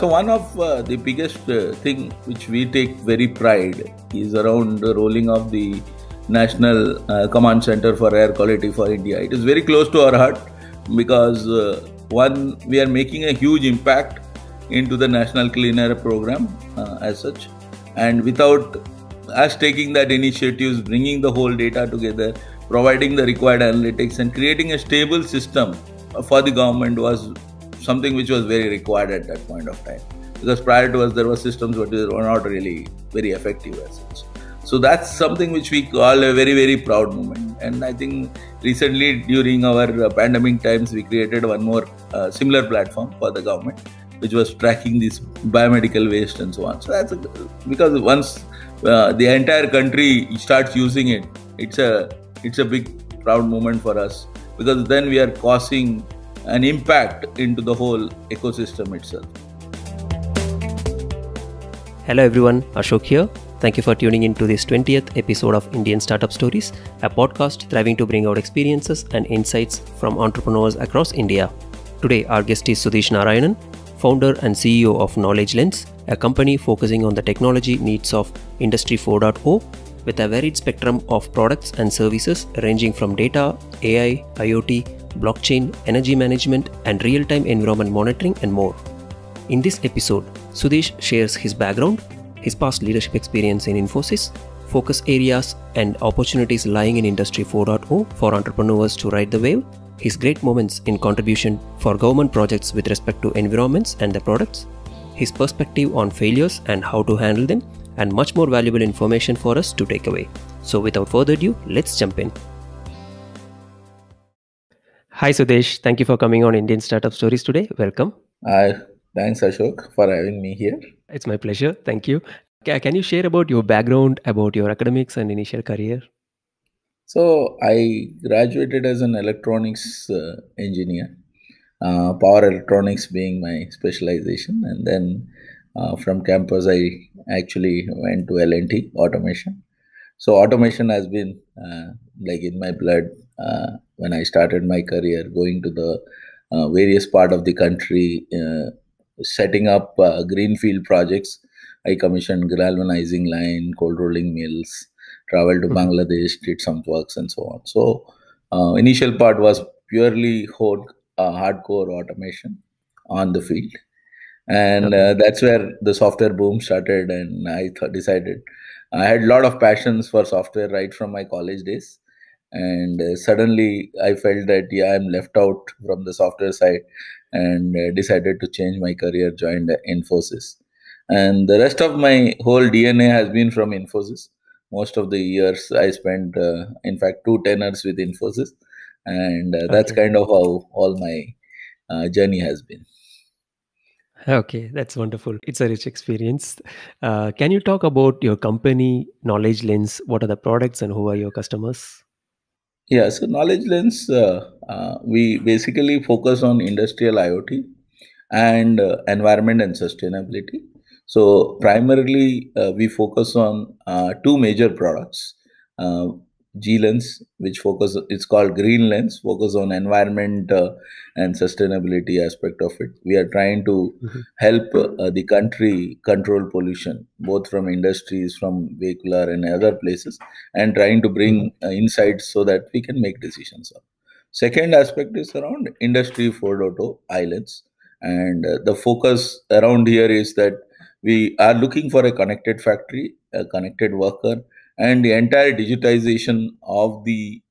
So one of the biggest thing which we take very pride is around the rolling of the National Command Center for Air Quality for India. It is very close to our heart because one, we are making a huge impact into the National Clean Air Program as such, and without us taking that initiatives, bringing the whole data together, providing the required analytics and creating a stable system for the government was something which was very required at that point of time, because prior to us there were systems but they were not really very effective as such. So that's something which we call a very, very proud moment. And I think recently during our pandemic times we created one more similar platform for the government, which was tracking this biomedical waste and so on. So that's because once the entire country starts using it, it's a big proud moment for us, because then we are causing an impact into the whole ecosystem itself. Hello everyone, Ashok here. Thank you for tuning in to this 20th episode of Indian Startup Stories, a podcast striving to bring out experiences and insights from entrepreneurs across India. Today our guest is Sudhesh Narayanan, founder and CEO of Knowledge Lens, a company focusing on the technology needs of Industry 4.0 with a varied spectrum of products and services ranging from data, AI, IoT, blockchain, energy management, and real-time environment monitoring and more. In this episode, Sudhesh shares his background, his past leadership experience in Infosys, focus areas and opportunities lying in Industry 4.0 for entrepreneurs to ride the wave, his great moments in contribution for government projects with respect to environments and the products, his perspective on failures and how to handle them, and much more valuable information for us to take away. So without further ado, let's jump in. Hi Sudhesh, thank you for coming on Indian Startup Stories today. Welcome. Thanks Ashok for having me here. It's my pleasure. Thank you. Can you share about your background, about your academics and initial career? So I graduated as an electronics engineer, power electronics being my specialization, and then from campus I actually went to L&T automation. So automation has been like in my blood when I started my career, going to the various part of the country, setting up greenfield projects. I commissioned galvanizing line, cold rolling mills, traveled to Bangladesh, did some works and so on. So initial part was purely hardcore automation on the field. And that's where the software boom started, and I decided I had a lot of passions for software right from my college days, and suddenly I felt that I'm left out from the software side, and decided to change my career, joined Infosys, and the rest of my whole DNA has been from Infosys. Most of the years I spent, in fact, 2 tenors with Infosys, and that's kind of how all my journey has been. Okay, that's wonderful. It's a rich experience. Can you talk about your company, Knowledge Lens? What are the products and who are your customers? Yeah, so Knowledge Lens, we basically focus on industrial IoT and environment and sustainability. So primarily, we focus on two major products. Uh, G Lens, which focus, it's called Green Lens, focus on environment and sustainability aspect of it. We are trying to help the country control pollution, both from industries, from vehicular and other places, and trying to bring insights so that we can make decisions. Second aspect is around Industry 4.0 islands, and the focus around here is that we are looking for a connected factory, a connected worker, and the entire digitization of the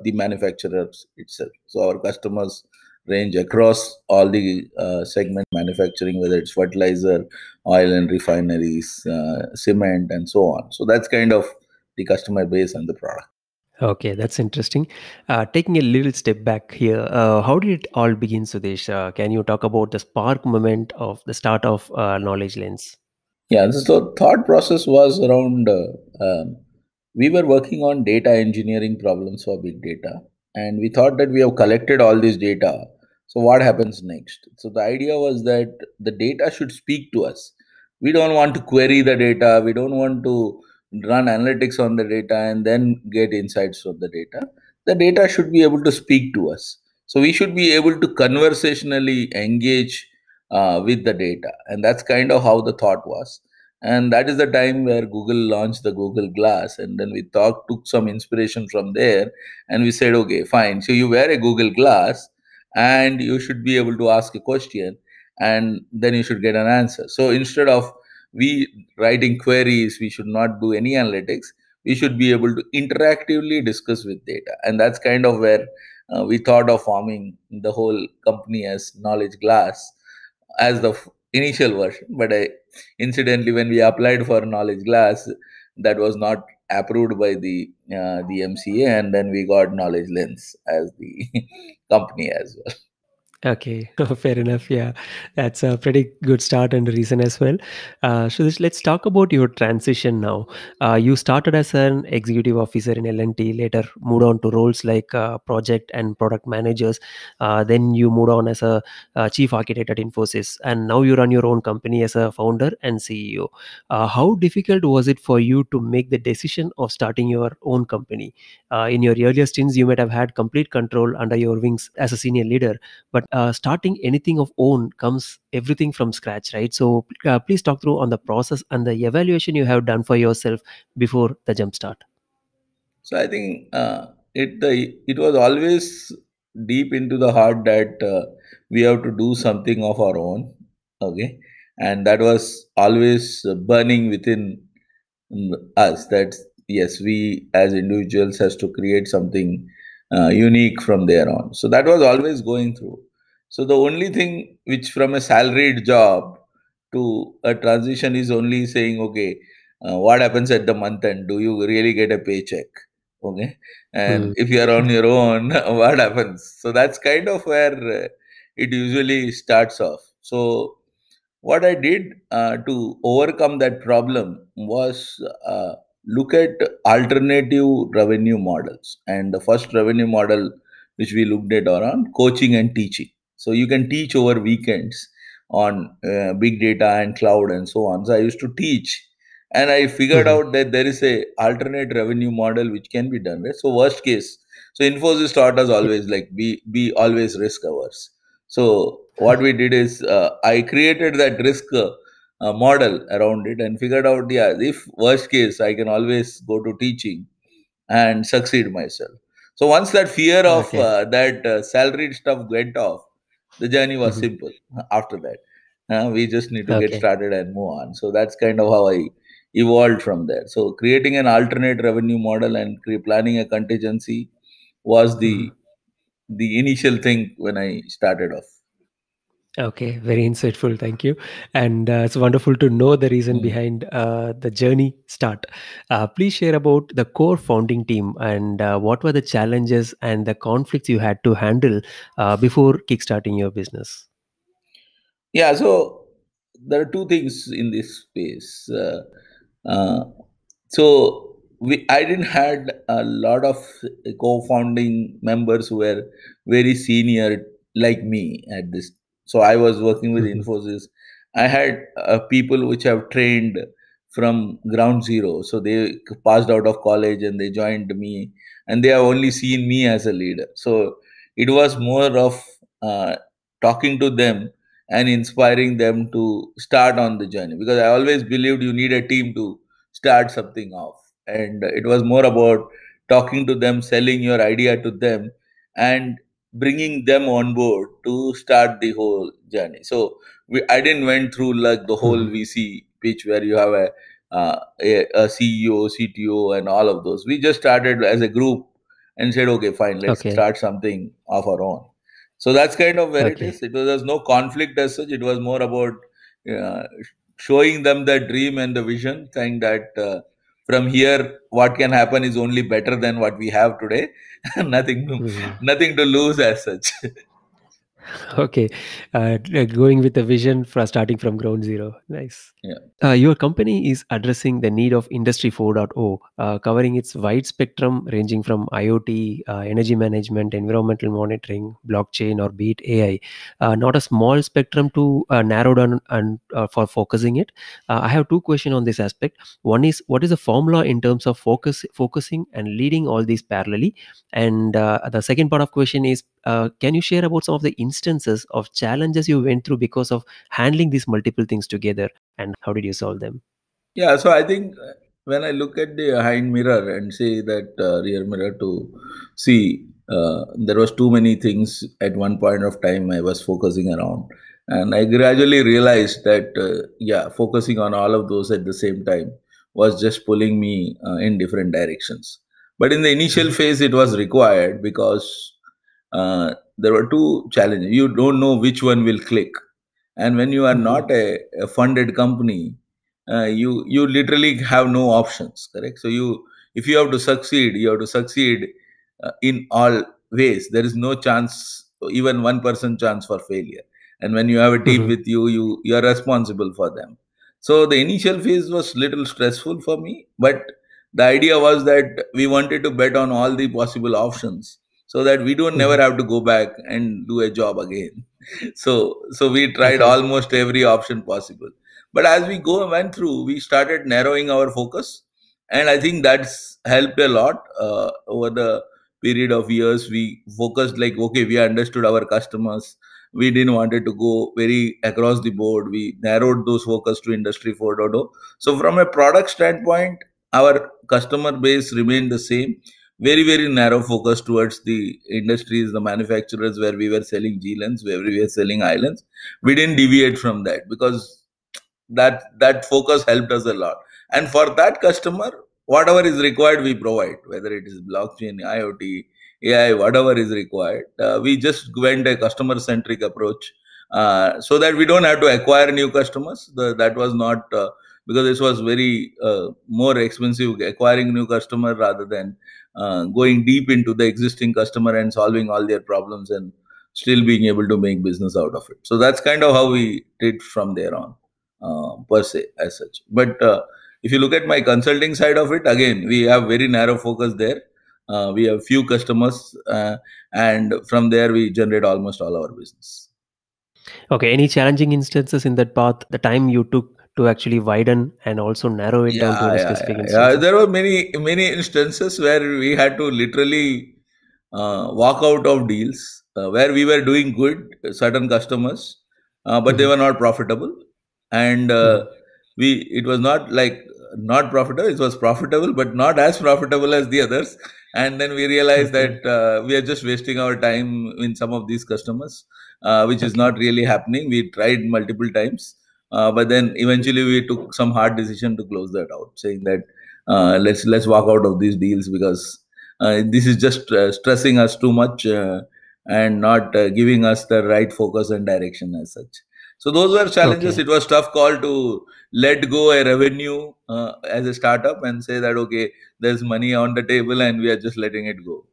manufacturers itself. So our customers range across all the segment manufacturing, whether it's fertilizer, oil and refineries, cement, and so on. So that's kind of the customer base and the product. Okay, that's interesting. Taking a little step back here, how did it all begin, Sudesh? Can you talk about the spark moment of the start of Knowledge Lens? Yeah, so thought process was around we were working on data engineering problems for big data, and we thought that we have collected all this data. So what happens next? So the idea was that the data should speak to us. We don't want to query the data. We don't want to run analytics on the data and then get insights from the data. The data should be able to speak to us. So we should be able to conversationally engage with the data. And that's kind of how the thought was. And that is the time where Google launched the Google Glass. And then we took some inspiration from there, and we said, okay, fine. So you wear a Google Glass and you should be able to ask a question, and then you should get an answer. So instead of we writing queries, we should not do any analytics. We should be able to interactively discuss with data. And that's kind of where we thought of forming the whole company as Knowledge Glass as the initial version. But incidentally, when we applied for Knowledge Glass, that was not approved by the MCA, and then we got Knowledge Lens as the company as well. Okay, fair enough. Yeah, that's a pretty good start and reason as well. So let's talk about your transition now. You started as an executive officer in L&T, later moved on to roles like project and product managers. Then you moved on as a chief architect at Infosys, and now you run your own company as a founder and CEO. How difficult was it for you to make the decision of starting your own company? In your earlier stints, you might have had complete control under your wings as a senior leader, but starting anything of own comes everything from scratch, right? So please talk through on the process and the evaluation you have done for yourself before the jump start. So I think it was always deep into the heart that we have to do something of our own, okay, and that was always burning within us. That yes, we as individuals has to create something unique from there on. So that was always going through. So the only thing which from a salaried job to a transition is only saying, okay, what happens at the month end? Do you really get a paycheck? Okay, and Hmm. if you are on your own, what happens? So that's kind of where it usually starts off. So what I did to overcome that problem was look at alternative revenue models. And the first revenue model which we looked at around coaching and teaching. So you can teach over weekends on big data and cloud and so on. So I used to teach, and I figured Mhm. out that there is a alternate revenue model which can be done. Right? So worst case, so Infosys taught us Yeah. always like be always risk averse. So what we did is I created that risk model around it and figured out, yeah, if worst case, I can always go to teaching and succeed myself. So once that fear of Okay. that salaried stuff went off, the journey was Mhm. simple. After that, we just need to get Okay. started and move on. So that's kind of how I evolved from there. So creating an alternate revenue model and planning a contingency was Mhm. the initial thing when I started off. Okay, very insightful. Thank you. And it's wonderful to know the reason Hmm. behind the journey start. Please share about the core founding team and what were the challenges and the conflicts you had to handle before kickstarting your business. Yeah, so there are two things in this space. Uh, so I didn't had a lot of co-founding members who were very senior like me at this. So I was working with Mhm. Infosys. I had people which have trained from ground zero. So they passed out of college and they joined me, and they have only seen me as a leader. So it was more of talking to them and inspiring them to start on the journey, because I always believed you need a team to start something off. And it was more about talking to them, selling your idea to them, and bringing them on board to start the whole journey. So I didn't went through like the whole Mhm. VC pitch where you have a CEO, CTO, and all of those. We just started as a group and said, okay, fine, let's Okay. start something of our own. So that's kind of where it Okay. is. It was there's no conflict as such. It was more about uh, showing them the dream and the vision, saying that from here, what can happen is only better than what we have today. Mhm. Nothing to lose as such. Okay. Going with a vision for starting from ground zero. Nice. Yeah. Your company is addressing the need of Industry 4.0, covering its wide spectrum ranging from IoT, energy management, environmental monitoring, blockchain, or be it AI. Not a small spectrum to narrow down and for focusing it. I have two questions on this aspect. One is, what is the formula in terms of focusing and leading all these parallelly? And the second part of question is, Can you share about some of the instances of challenges you went through because of handling these multiple things together, and how did you solve them? Yeah, so I think when I look at the hind mirror and say that rear mirror to see, there was too many things at one point of time I was focusing around, and I gradually realized that yeah, focusing on all of those at the same time was just pulling me in different directions. But in the initial Mhm. phase, it was required because there were two challenges. You don't know which one will click, and when you are Mhm. not a funded company, you literally have no options, correct? So you, if you have to succeed, you have to succeed in all ways. There is no chance, even 1% chance for failure. And when you have a team Mhm. with you, you are responsible for them. So the initial phase was little stressful for me, but the idea was that we wanted to bet on all the possible options so that we don't never Mhm. have to go back and do a job again. So we tried Okay. almost every option possible, but as we go went through, we started narrowing our focus, and I think that's helped a lot over the period of years. We focused like, okay, we understood our customers. We didn't wanted to go very across the board. We narrowed those focus to industry 4.0. So from a product standpoint, our customer base remained the same, very very narrow focus towards the industries, the manufacturers where we were selling GLANs, where we were selling islands. We didn't deviate from that because that focus helped us a lot. And for that customer, whatever is required we provide, whether it is blockchain, IoT, AI, whatever is required. We just went a customer centric approach, so that we don't have to acquire new customers. That was not because this was very more expensive acquiring new customer rather than going deep into the existing customer and solving all their problems and still being able to make business out of it. So that's kind of how we did from there on, per se, as such. But if you look at my consulting side of it, again, we have very narrow focus there. We have few customers, and from there we generate almost all our business. Okay. Any challenging instances in that path, the time you took to actually widen and also narrow it down to Yeah, any yeah, specific yeah, yeah. instances? There were many instances where we had to literally walk out of deals where we were doing good, certain customers, but they Mhm. were not profitable, and Mhm. we it was not like not profitable. It was profitable, but not as profitable as the others. And then we realized Okay. that we are just wasting our time in some of these customers, which is Okay. not really happening. We tried multiple times, but then eventually we took some hard decision to close that out, saying that let's walk out of these deals because this is just stressing us too much, and not giving us the right focus and direction as such. So those were challenges. Okay. It was tough call to let go a revenue as a startup and say that okay, there's money on the table and we are just letting it go.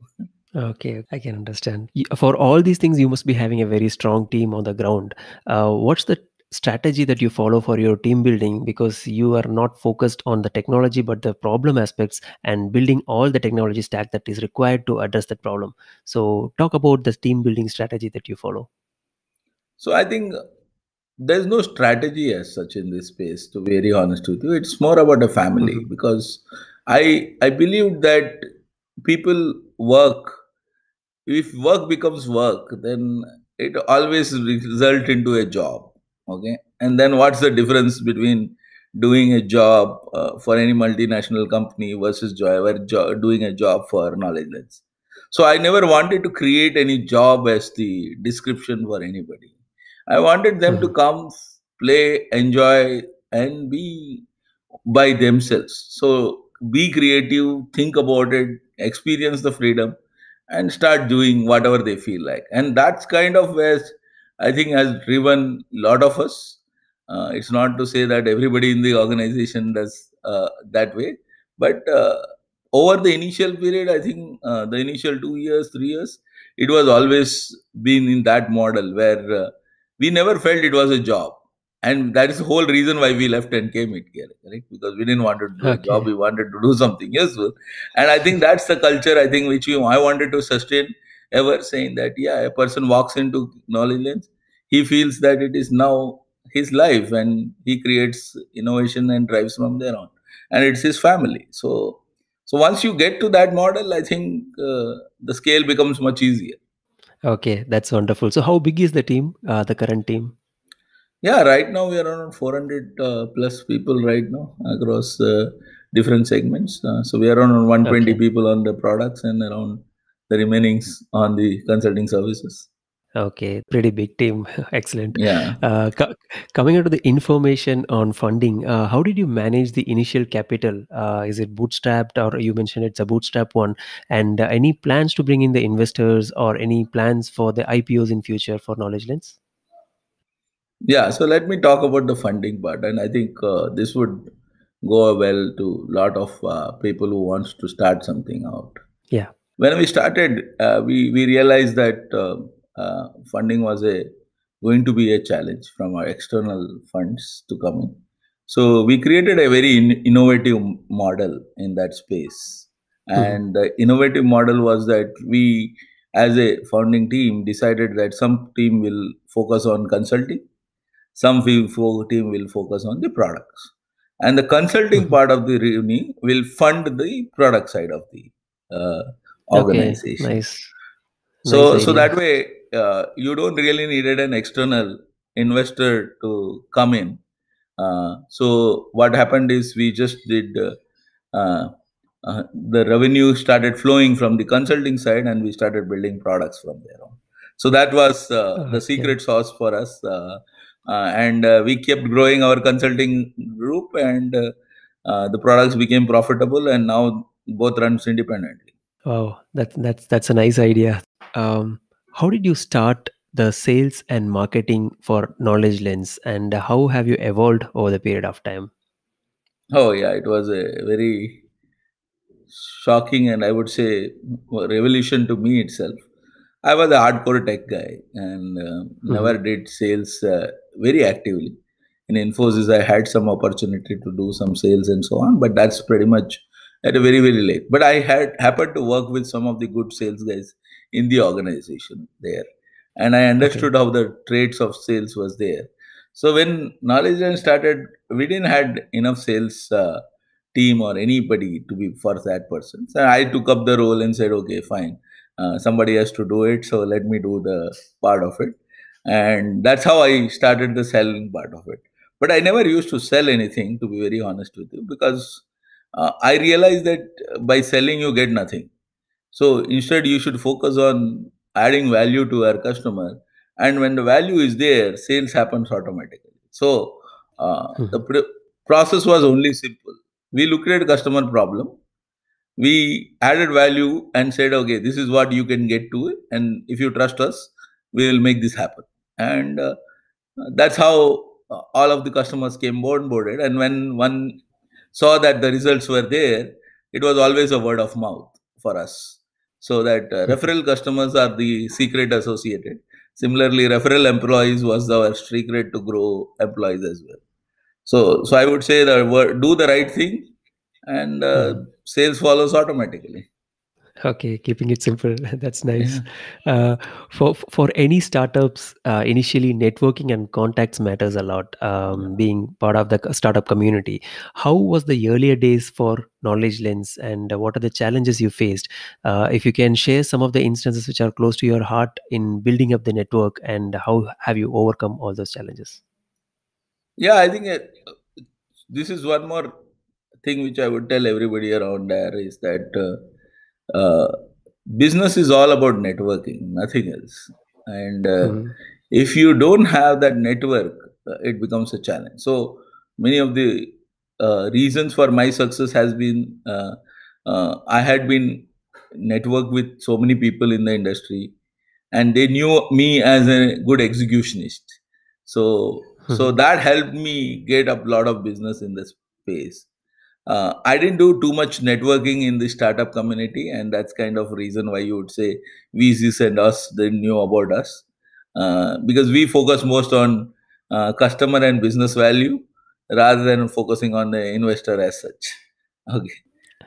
Okay, I can understand. For all these things, you must be having a very strong team on the ground. What's the strategy that you follow for your team building? Because you are not focused on the technology, but the problem aspects and building all the technology stack that is required to address that problem. So, talk about the team building strategy that you follow. So I think there's no strategy as such in this space, to be very honest with you. It's more about a family, Mhm. because I believe that people work. If work becomes work, then it always result into a job. Okay, and then what's the difference between doing a job for any multinational company versus doing a job for knowledge lens? So I never wanted to create any job as the description for anybody. I wanted them to Mhm. come, play, enjoy, and be by themselves. So be creative, think about it, experience the freedom, and start doing whatever they feel like. And that's kind of where I think has driven a lot of us. It's not to say that everybody in the organization does that way, but over the initial period, I think the initial 2 years, 3 years, it was always been in that model where we never felt it was a job, and that is the whole reason why we left and came it here, correct? Because we didn't want to do a job, Okay. we wanted to do something useful. And I think that's the culture, I think, which I wanted to sustain, ever saying that, yeah, a person walks into knowledge lens, he feels that it is now his life, and he creates innovation and drives from there on. And it's his family. So once you get to that model, I think the scale becomes much easier. Okay, that's wonderful. So, how big is the team, the current team? Yeah, right now we are around 400 plus people right now across different segments. So we are around 120 Okay. people on the products and around the remainings on the consulting services. Okay, pretty big team. Excellent. Yeah. Coming into the information on funding, how did you manage the initial capital? Is it bootstrapped, or you mentioned it's a bootstrap one? And any plans to bring in the investors, or any plans for the IPOs in future for Knowledge Lens? Yeah, so let me talk about the funding part, and I think this would go well to a lot of people who wants to start something out. Yeah. When we started, we realized that funding was a going to be a challenge from our external funds to come in. So we created a very innovative model in that space, Mhm. and the innovative model was that we, as a founding team, decided that some team will focus on consulting, some team will focus on the products, and the consulting Mhm. part of the revenue will fund the product side of the Okay, organization. nice, nice So that idea. way, you don't really needed an external investor to come in. So what happened is we just did uh, the revenue started flowing from the consulting side, and we started building products from there on. So that was the Okay. secret sauce for us, and we kept growing our consulting group, and the products became profitable, and now both runs independently. Wow, that's a nice idea. How did you start the sales and marketing for Knowledge Lens, and how have you evolved over the period of time? Oh yeah, it was a very shocking and I would say revolution to me itself. I was a hardcore tech guy and Mhm. never did sales very actively. In Infosys, I had some opportunity to do some sales and so on, but that's pretty much at a very very late. But I had happened to work with some of the good sales guys in the organization there, and I Okay. understood how the traits of sales was there. So when Knowledge Land started, we didn't had enough sales. Team or anybody to be for that person. So I took up the role and said, okay, fine. Somebody has to do it, so let me do the part of it. And that's how I started the selling part of it. But I never used to sell anything, to be very honest with you, because I realized that by selling you get nothing. So instead, you should focus on adding value to our customer. And when the value is there, sales happens automatically. So the Mhm. process was only simple. We looked at customer problem, we added value and said, okay, this is what you can get to it. And if you trust us, we will make this happen. And that's how all of the customers came onboarded. And when one saw that the results were there, it was always a word of mouth for us. So that Mhm. referral customers are the secret associated. Similarly, referral employees was our secret to grow employees as well. So I would say that do the right thing, and Mhm. sales follows automatically. Okay, keeping it simple. That's Yeah. nice. Uh, for any startups, initially networking and contacts matters a lot. Being part of the startup community, how was the earlier days for Knowledge Lens, and what are the challenges you faced? If you can share some of the instances which are close to your heart in building up the network, and how have you overcome all those challenges? Yeah, I think this is one more thing which I would tell everybody around there is that business is all about networking, nothing else. And Mhm. if you don't have that network, it becomes a challenge. So many of the reasons for my success has been I had been networked with so many people in the industry, and they knew me as a good executionist. So Mhm. that helped me get a lot of business in this space. I didn't do too much networking in the startup community, and that's kind of reason why you would say VCs and us they knew about us, because we focus most on customer and business value rather than focusing on the investor as such. Okay,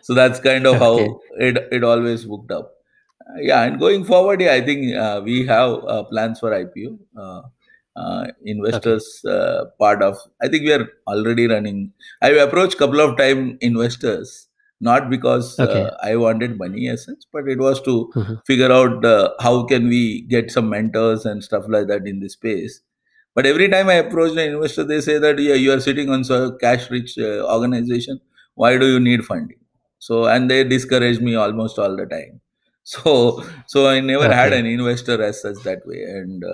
so that's kind of Okay. how it always booked up. Yeah, and going forward, yeah, I think we have plans for IPO. Okay. Investors part of, I think we are already running. I've approached couple of time investors, not because Okay. I wanted money as such, but it was to Mhm. figure out how can we get some mentors and stuff like that in this space. But every time I approach an investor, they say that, yeah, you are sitting on a cash-rich organization. Why do you need funding? So, and they discourage me almost all the time. So I never had Okay. an investor as such that way. And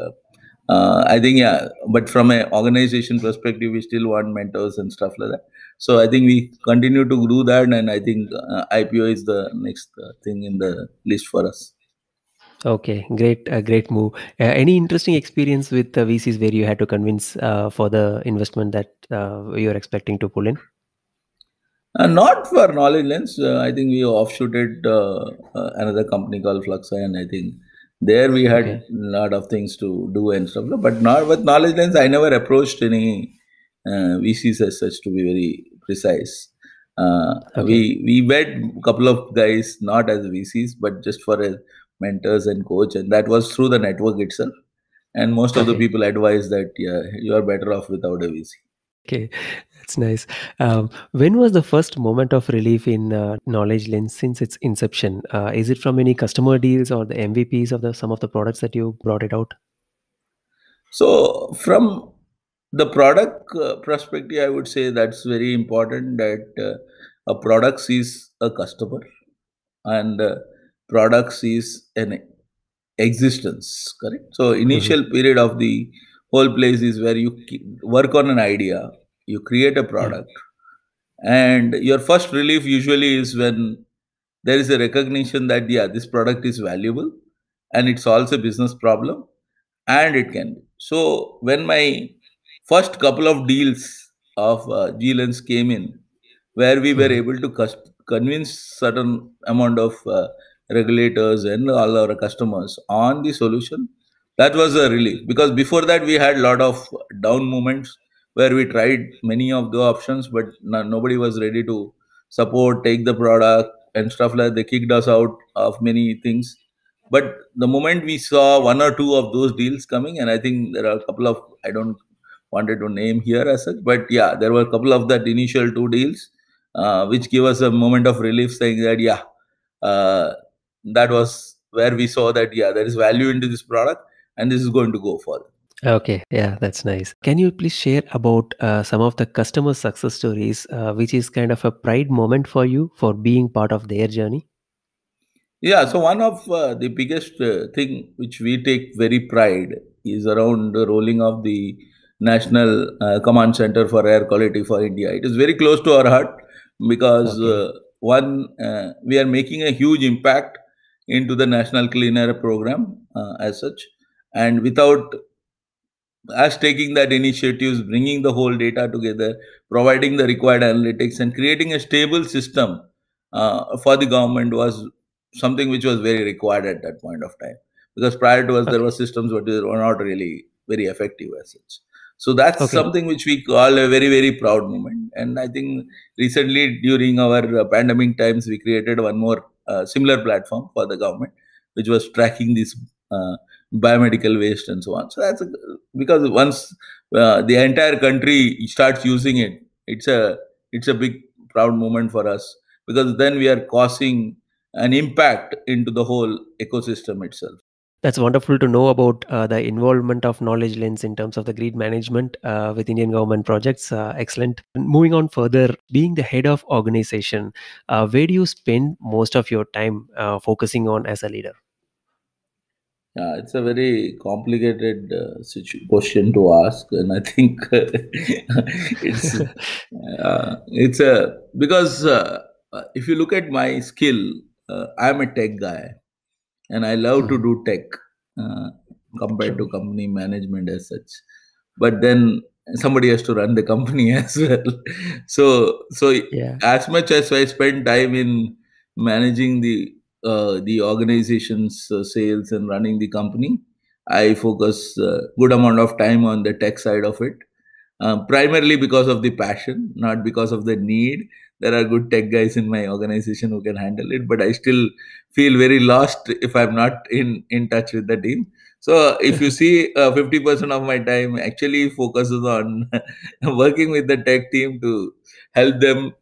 I think, yeah, but from an organization perspective, we still want mentors and stuff like that. So I think we continue to do that, and I think IPO is the next thing in the list for us. Okay. Great. Great move. Any interesting experience with the VCs where you had to convince for the investment that you're expecting to pull in? Not for Knowledge Lens. I think we offshooted another company called Fluxa, and I think there we had a Okay. lot of things to do and stuff. But not with Knowledge Lens, I never approached any VCs as such, to be very precise. Okay. We met a couple of guys, not as VCs, but just for as mentors and coach, and that was through the network itself. And most of the Okay. people advise that, yeah, you are better off without a VC. Okay, that's nice. When was the first moment of relief in Knowledge Lens since its inception? Is it from any customer deals or the MVPs of the some of the products that you brought it out? So, from the product perspective, I would say that's very important that a product sees a customer, and product sees an existence, correct? So, Mhm. initial period of the whole place is where you work on an idea, you create a Yeah. product, and your first relief usually is when there is a recognition that, yeah, this product is valuable and it solves a business problem, and it can be. So when my first couple of deals of G-Lens came in, where we were Mhm. able to convince certain amount of regulators and all our customers on the solution, that was a relief. Because before that, we had a lot of down moments where we tried many of the options, but nobody was ready to support, take the product and stuff like that. They kicked us out of many things. But the moment we saw one or two of those deals coming, and I think there are a couple of, I don't wanted to name here as such, but yeah, there were a couple of that initial two deals, which give us a moment of relief, saying that, yeah, uh, that was where we saw that, yeah, there is value into this product and this is going to go further. Okay, yeah, that's nice. Can you please share about some of the customer success stories, which is kind of a pride moment for you for being part of their journey? Yeah, so one of the biggest thing which we take very pride is around the rolling of the National Command Center for Air Quality for India. It is very close to our heart because Okay. we are making a huge impact into the National Clean Air Program as such, and without us taking that initiatives, bringing the whole data together, providing the required analytics, and creating a stable system for the government was something which was very required at that point of time. Because prior to us, there were Okay. systems but they were not really very effective as such. So that's Okay. something which we call a very, very proud moment. And I think recently during our pandemic times, we created one more similar platform for the government, which was tracking this uh, biomedical waste and so on. So because once the entire country starts using it, it's a big proud moment for us, because then we are causing an impact into the whole ecosystem itself. That's wonderful to know about the involvement of Knowledge Lens in terms of the grid management with Indian government projects. Excellent. Moving on further, being the head of organization, where do you spend most of your time focusing on as a leader? Yeah, it's a very complicated question to ask, and I think it's a because if you look at my skill, I'm a tech guy, and I love to Mhm. do tech uh, compared to True. company management as such. But then somebody has to run the company as well. So Yeah. as much as I spend time in managing the organization's sales and running the company, I focus good amount of time on the tech side of it, primarily because of the passion, not because of the need. There are good tech guys in my organization who can handle it, but I still feel very lost if I'm not in touch with the team. So if you see, 50% of my time actually focuses on working with the tech team to help them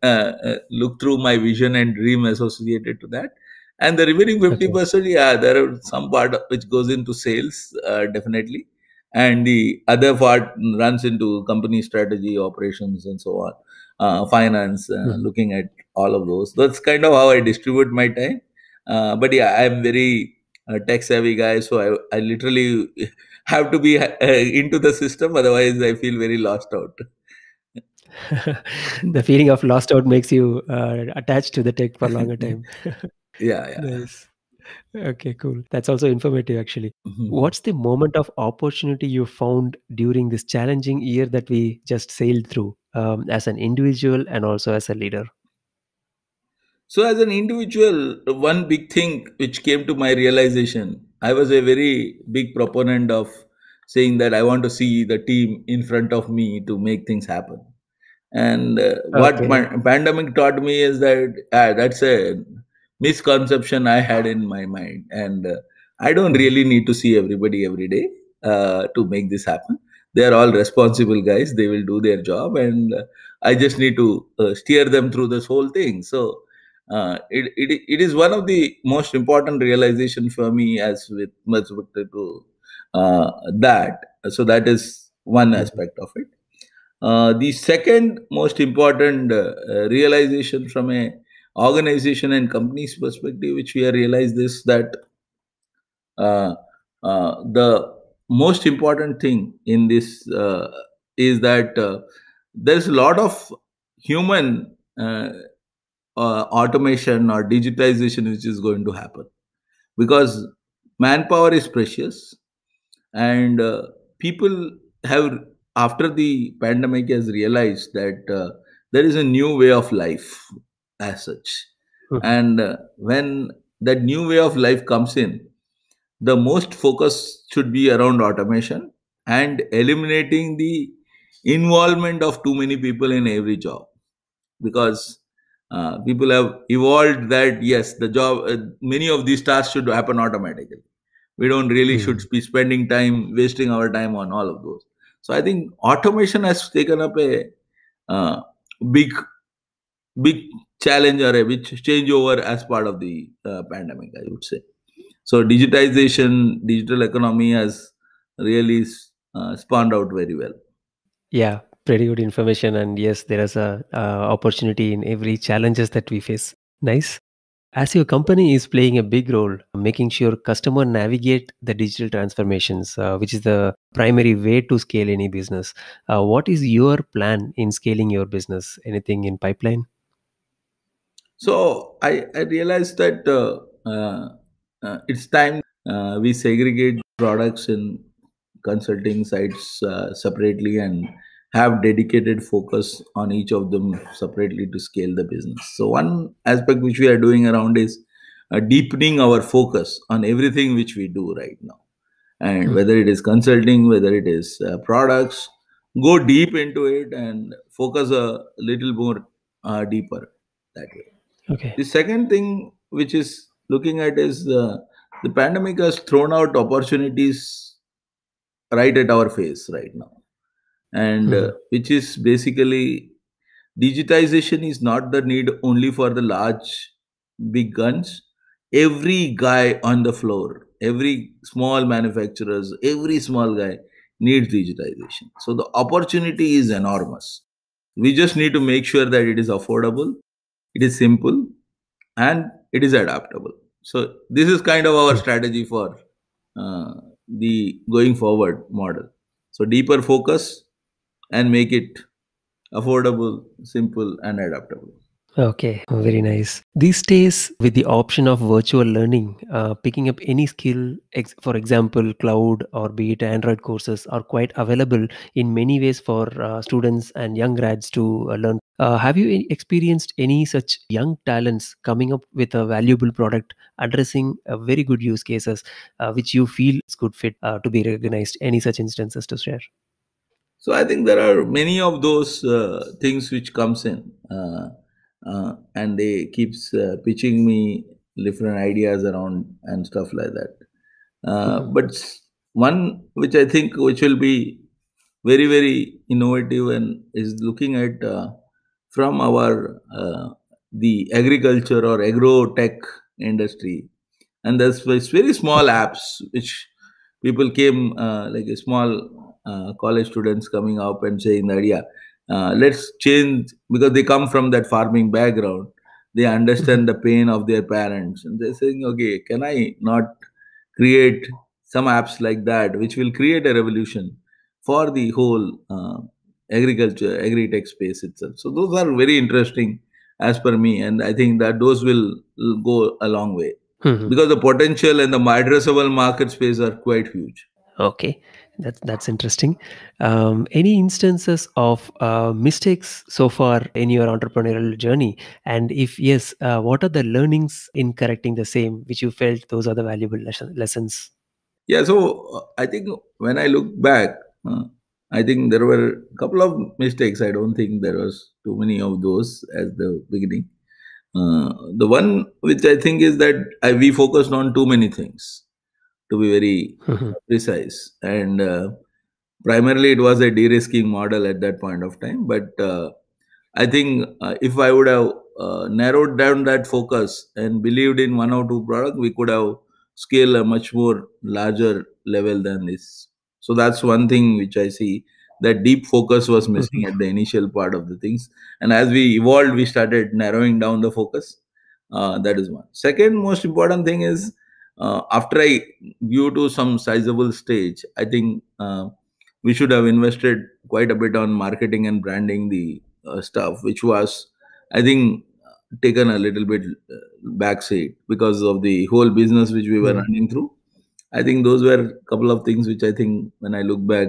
look through my vision and dream associated to that. And the remaining Okay. 50%, yeah, there are some part which goes into sales, definitely. And the other part runs into company strategy, operations, and so on, finance, Mhm. looking at all of those. That's kind of how I distribute my time. But yeah, I'm very tech savvy guy, so I literally have to be into the system, otherwise I feel very lost out. The feeling of lost out makes you attached to the tech for longer time. Yeah, yeah. Nice. Okay, cool. That's also informative, actually. Mhm. What's the moment of opportunity you found during this challenging year that we just sailed through, as an individual and also as a leader? So as an individual, one big thing which came to my realization, I was a very big proponent of saying that I want to see the team in front of me to make things happen. And what my Okay. pandemic taught me is that that's a misconception I had in my mind. And I don't Mhm. really need to see everybody every day to make this happen. They are all responsible guys. They will do their job. And I just need to steer them through this whole thing. So it is one of the most important realization for me as with respect to that. So that is one Mhm. aspect of it. The second most important realization from a organization and company's perspective, which we have realized, is that uh, the most important thing in this is that there's a lot of human automation or digitization which is going to happen, because manpower is precious. And people have, after the pandemic, has realized that there is a new way of life as such. Mhm. And when that new way of life comes in, the most focus should be around automation and eliminating the involvement of too many people in every job. Because people have evolved that yes, the job, many of these tasks should happen automatically. We don't really should Mhm. be spending time wasting our time on all of those. So I think automation has taken up a uh, big big challenge or a big changeover as part of the pandemic, I would say. So digitization, digital economy has really spawned out very well. Yeah, pretty good information. And yes, there is a opportunity in every challenges that we face. Nice. As your company is playing a big role making sure customer navigate the digital transformations, which is the primary way to scale any business, what is your plan in scaling your business? Anything in pipeline? So I realized that it's time we segregate products in consulting sites separately and have dedicated focus on each of them separately to scale the business. So one aspect which we are doing around is deepening our focus on everything which we do right now, and Mhm. whether it is consulting, whether it is products, go deep into it and focus a little more deeper that way. Okay. The second thing which is looking at is the pandemic has thrown out opportunities right at our face right now, and Mhm. which is basically digitization is not the need only for the large big guns. Every guy on the floor, every small manufacturers, every small guy needs digitization. So the opportunity is enormous. We just need to make sure that it is affordable, it is simple, and it is adaptable. So this is kind of our Mhm. strategy for the going forward model. So deeper focus and make it affordable, simple, and adaptable. Okay, very nice. These days, with the option of virtual learning, picking up any skill, for example, cloud or be it Android courses, are quite available in many ways for students and young grads to learn. Have you experienced any such young talents coming up with a valuable product addressing a very good use cases, which you feel is good fit to be recognized? Any such instances to share? So I think there are many of those things which comes in, and they keeps pitching me different ideas around and stuff like that. Mhm. But one which I think which will be very very innovative and is looking at from our the agriculture or agro tech industry, and there's this very small apps which people came like a small college students coming up and saying that yeah, let's change, because they come from that farming background, they Mhm. understand the pain of their parents, and they're saying, okay, can I not create some apps like that which will create a revolution for the whole agriculture agri-tech space itself. So those are very interesting as per me, and I think that those will go a long way Mhm. because the potential and the addressable market space are quite huge. Okay, that's interesting. Any instances of mistakes so far in your entrepreneurial journey, and if yes, what are the learnings in correcting the same, which you felt those are the valuable lessons? Yeah, so I think when I look back, uh, I think there were a couple of mistakes. I don't think there was too many of those at the beginning. The one which I think is that we focused on too many things, to be very Mhm. precise. And primarily, it was a de-risking model at that point of time. But I think if I would have narrowed down that focus and believed in one or two products, we could have scaled a much more larger level than this. So that's one thing which I see, that deep focus was Mhm. missing at the initial part of the things. And as we evolved, we started narrowing down the focus. That is one. Second most important thing is after I grew to some sizable stage, I think we should have invested quite a bit on marketing and branding the stuff, which was, I think, taken a little bit backseat because of the whole business which we were Mhm. running through. I think those were a couple of things which I think when I look back,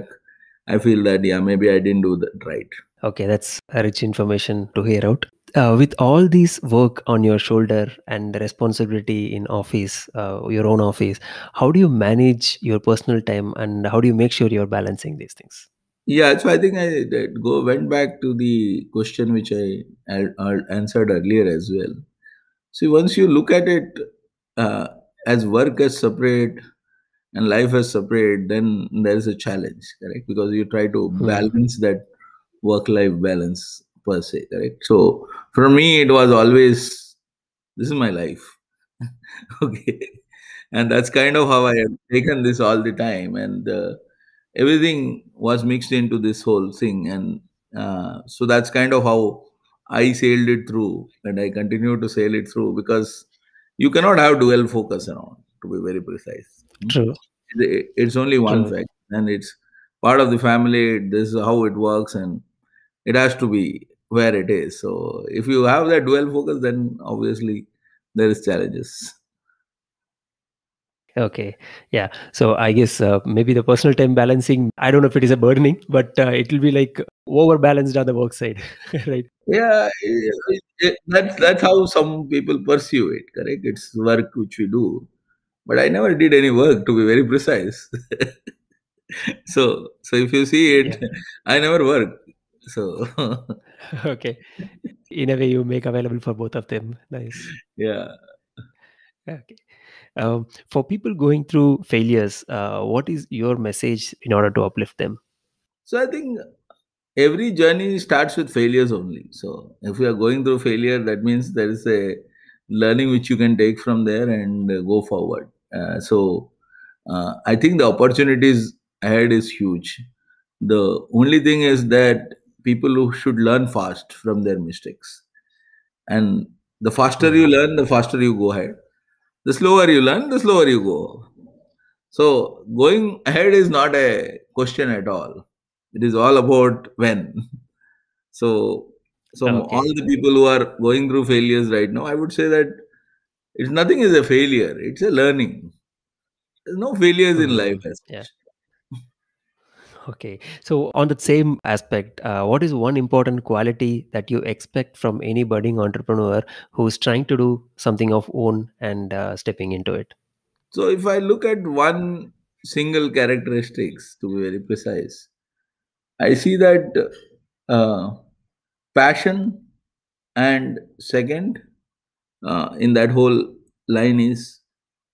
I feel that, yeah, maybe I didn't do that right. Okay, that's a rich information to hear out. With all this work on your shoulder and the responsibility in office, your own office, how do you manage your personal time and how do you make sure you're balancing these things? Yeah, so I think I did went back to the question which I answered earlier as well. See, once you look at it uh, as work as separate and life as separate, then there is a challenge, correct? Because you try to Hmm. balance that work-life balance per se, correct? So for me, it was always, this is my life. Okay, and that's kind of how I have taken this all the time, and everything was mixed into this whole thing, and so that's kind of how I sailed it through, and I continue to sail it through, because you cannot have dual focus around, to be very precise. Hmm? True, It's only one true. fact, and it's part of the family. This is how it works, and it has to be where it is. So if you have that dual focus, then obviously there is challenges. Okay, yeah. So I guess maybe the personal time balancing, I don't know if it is a burdening, but it will be like overbalanced on the work side, right? Yeah, that's how some people pursue it. Correct? It's work which we do, but I never did any work, to be very precise. So if you see Yeah. it, I never work. So Okay. In a way, you make available for both of them. Nice. yeah. Okay. For people going through failures, what is your message in order to uplift them? So I think every journey starts with failures only. So if you are going through failure, that means there is a learning which you can take from there and go forward. I think the opportunities ahead is huge. The only thing is that people who should learn fast from their mistakes. And the faster you Mhm. learn, the faster you go ahead. The slower you learn, the slower you go. So going ahead is not a question at all. It is all about when. So, so all Okay. the people who are going through failures right now, I would say that it's nothing is a failure. It's a learning. There's no failures in life Mhm. as Yeah. such. Okay. So, on that same aspect, what is one important quality that you expect from any budding entrepreneur who's trying to do something of own and stepping into it? So if I look at one single characteristics, to be very precise, I see that uh, passion, and second in that whole line is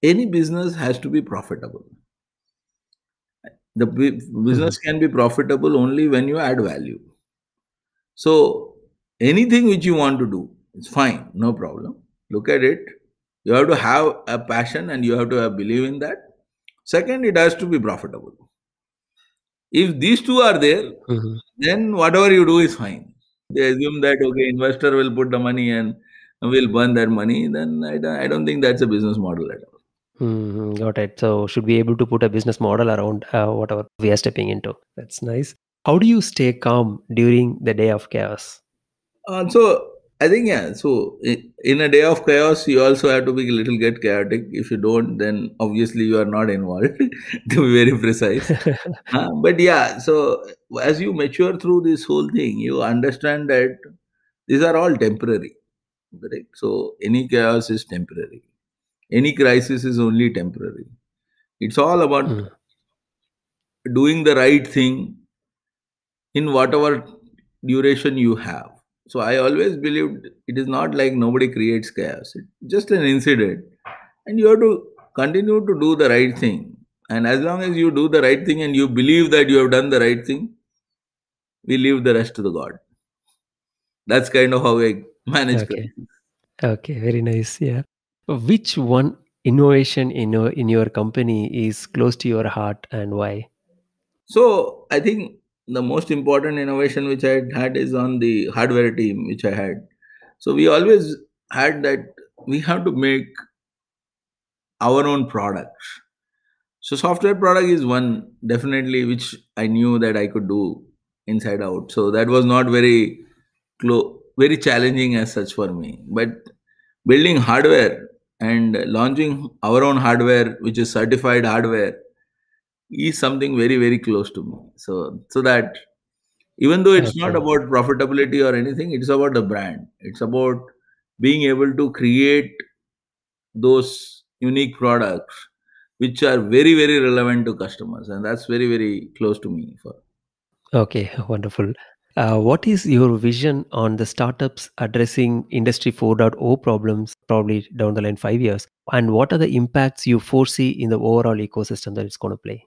any business has to be profitable. The Mhm. business can be profitable only when you add value. So anything which you want to do, it's fine, no problem. Look at it. You have to have a passion and you have to have believe in that. Second, it has to be profitable. If these two are there, Mhm. then whatever you do is fine. They assume that okay, investor will put the money and will burn that money. Then I don't think that's a business model at all. Mhm. Got it. So should be able to put a business model around whatever we are stepping into. That's nice. How do you stay calm during the day of chaos? So I think yeah. So in a day of chaos, you also have to be a little get chaotic. If you don't, then obviously you are not involved. To be very precise. But yeah, so as you mature through this whole thing, you understand that these are all temporary. Correct. So any chaos is temporary. Any crisis is only temporary. It's all about Mm. doing the right thing in whatever duration you have. So I always believed it is not like nobody creates chaos. It's just an incident. And you have to continue to do the right thing. And as long as you do the right thing and you believe that you have done the right thing, we leave the rest to the God. That's kind of how I manage Okay. crisis. Okay. Very nice. Yeah. Which one innovation in your company is close to your heart and why? So I think the most important innovation which I had is on the hardware team which I had. So we always had that we have to make our own products. So software product is one definitely which I knew that I could do inside out. So that was not very challenging as such for me. But building hardware and launching our own hardware, which is certified hardware, is something very very close to me. So that even though it's not Okay. about profitability or anything, it's about the brand. It's about being able to create those unique products which are very very relevant to customers, and that's very very close to me for. Okay. Wonderful. What is your vision on the startups addressing Industry 4.0 problems probably down the line 5 years? And what are the impacts you foresee in the overall ecosystem that it's going to play?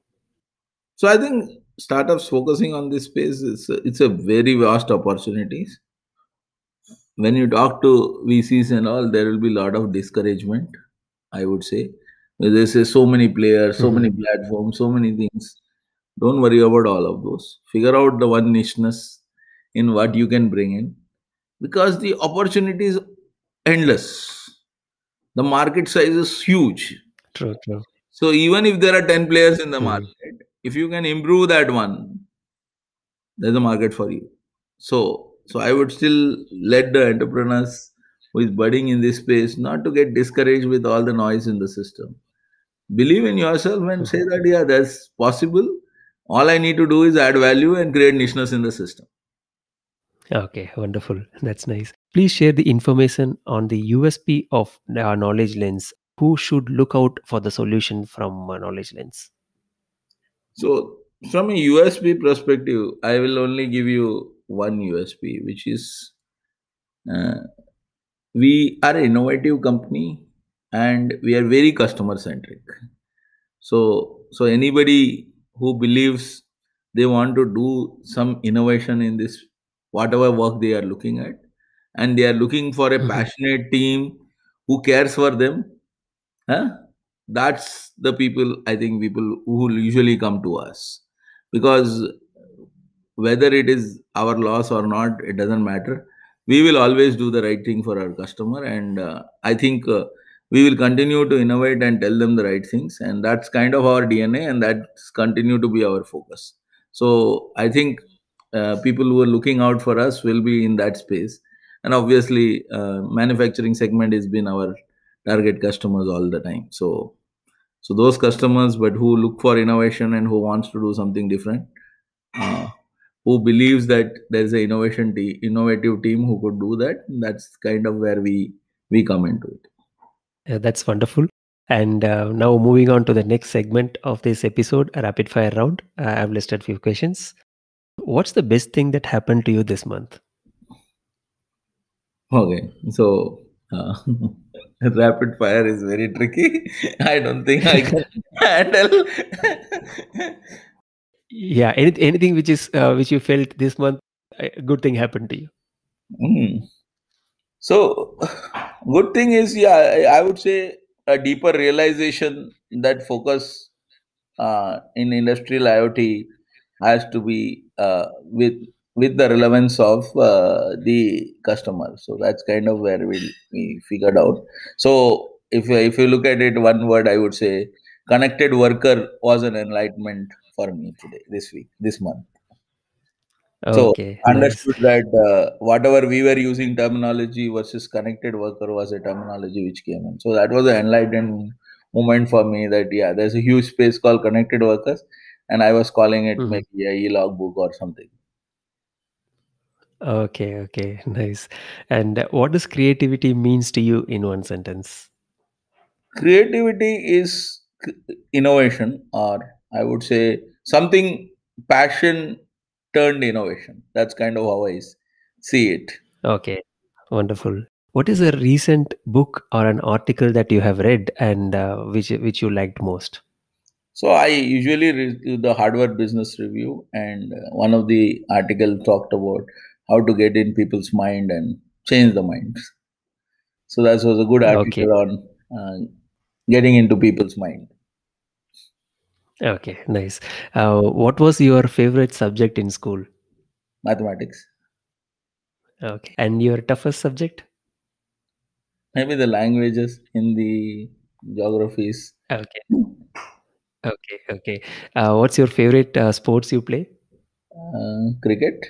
So I think startups focusing on this space is it's a very vast opportunities. When you talk to VCs and all, there will be a lot of discouragement, I would say. They say so many players, so many Mhm. platforms, so many things. Don't worry about all of those. Figure out the one nicheness in what you can bring in because the opportunity is endless. The market size is huge. True, true. So even if there are 10 players in the Mhm. market, if you can improve that one, there's a market for you. So I would still let the entrepreneurs who is budding in this space not to get discouraged with all the noise in the system. Believe in yourself and say Mhm. that yeah, that's possible. All I need to do is add value and create nicheness in the system. Okay, wonderful. That's nice. Please share the information on the USP of our knowledge lens. Who should look out for the solution from a knowledge lens? So from a USP perspective, I will only give you one USP, which is uh, we are an innovative company and we are very customer centric. So anybody who believes they want to do some innovation in this whatever work they are looking at, and they are looking for a Mhm. passionate team who cares for them, huh? That's the people who usually come to us because whether it is our loss or not, it doesn't matter. We will always do the right thing for our customer, and I think we will continue to innovate and tell them the right things, and that's kind of our DNA, and that's continue to be our focus. So I think people who are looking out for us will be in that space, and obviously, manufacturing segment has been our target customers all the time. So those customers, but who look for innovation and who wants to do something different. Uh, who believes that there is a innovative team who could do that. That's kind of where we come into it. That's wonderful. And now moving on to the next segment of this episode, a rapid fire round. I've listed few questions. What's the best thing that happened to you this month? Okay, so rapid fire is very tricky. I don't think I can handle. Yeah, anything which is which you felt this month a good thing happened to you. Mm. So, good thing is, yeah, I would say a deeper realization that focus in industrial IoT has to be with the relevance of the customer. So that's kind of where we figured out. So if you look at it, one word I would say, connected worker was an enlightenment for me today, this week, this month. So Okay, nice. understood that whatever we were using terminology versus connected worker was a terminology which came in. So that was an enlightened moment for me that yeah, there's a huge space called connected workers, and I was calling it Mhm. maybe a e-log book or something. Okay, okay, nice. And what does creativity means to you in one sentence? Creativity is innovation, or I would say something passion turned innovation. That's kind of how see it. Okay, wonderful. What is a recent book or an article that you have read and which you liked most? So I usually read the Harvard Business Review, and one of the article talked about how to get in people's mind and change the minds. So that was a good Okay, article on getting into people's mind. okay, nice. What was your favorite subject in school? Mathematics, Okay, and your toughest subject? maybe the languages, Hindi, geographies, Okay, okay, okay. What's your favorite sports you play? cricket.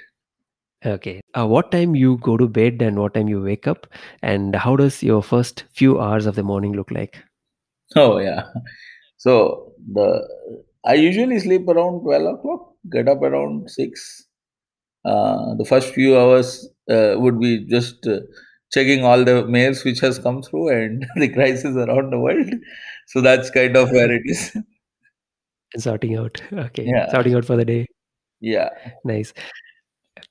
Okay. What time you go to bed and what time you wake up, and how does your first few hours of the morning look like? Oh yeah. So the I usually sleep around 12 o'clock, get up around 6. The first few hours would be just checking all the mails which has come through and the crisis around the world. So that's kind of where it is. And sorting out. Okay, Yeah, sorting out for the day. yeah. Nice.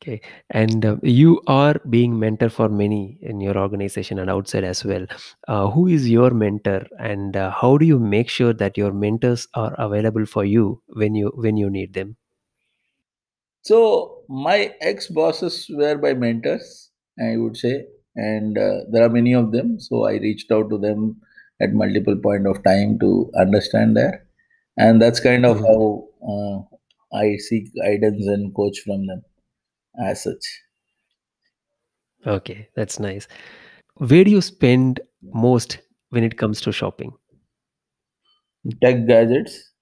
Okay, and you are being mentor for many in your organization and outside as well. Who is your mentor, and how do you make sure that your mentors are available for you when you need them? So my ex bosses were my mentors, I would say, and there are many of them. So I reached out to them at multiple point of time to understand that, and that's kind of Mhm. how I seek guidance and coach from them as such. Okay, that's nice. Where do you spend most when it comes to shopping? Tech gadgets.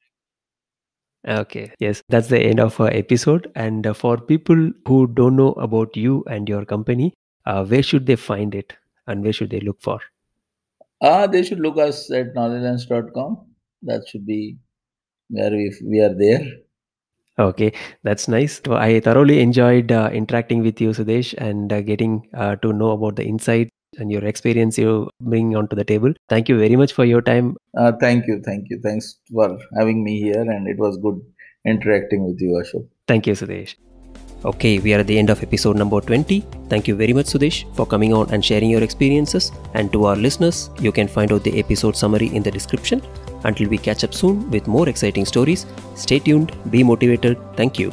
Okay, yes, that's the end of our episode. And for people who don't know about you and your company, where should they find it and where should they look for? They should look us at knowledgelens.com. That should be where we are there. Okay, that's nice. So I thoroughly enjoyed interacting with you, Sudesh, and getting to know about the insights and your experience you bring onto the table. Thank you very much for your time. Thank you, thank you. Thanks for having me here, and it was good interacting with you, Ashok. Thank you, Sudesh. Okay, we are at the end of episode number 20. Thank you very much, Sudesh, for coming on and sharing your experiences. And to our listeners, you can find out the episode summary in the description. Until we catch up soon with more exciting stories, stay tuned, be motivated. Thank you.